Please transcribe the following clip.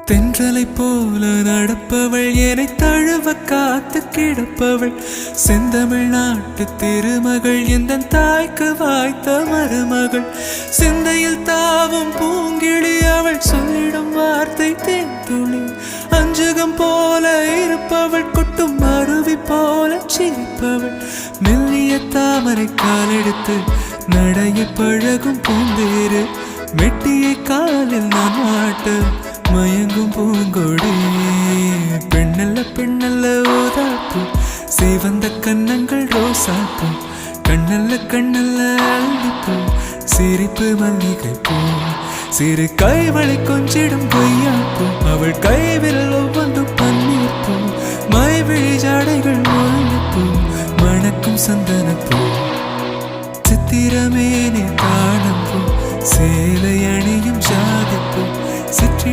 தென்றலை போல நடப்பவள் என்னை தழுவ காத்து கிடப்பவள் செந்தமிழ் நாட்டு திருமகள் எந்த தாய்க்கு வாய்த்த மருமகள் சிந்தையில் தாவும் பூங்கிழி அவள் சொல்லிடும் வார்த்தை தேன்துளி அஞ்சுகம் போல இருப்பவள் கொட்டும் அருவி போல சிரிப்பவள் மெல்லிய தாமரை காலெடுத்து நடைய பழகும் பூந்தேறு மெட்டியை காலில் நான் மாட்ட மயங்கும் பூங்கொடி பெண்ணல்ல பெண்ணல்ல ஓதாப்பு சிவந்த கன்னங்கள் ரோசாப்பு கண்ணல்ல கண்ணல்ல அள்ளிப்பூ சிரிப்பு மல்லிகை பூ சிறு கைவளை கொஞ்சிடும் பொய்யாப்பு அவள் கை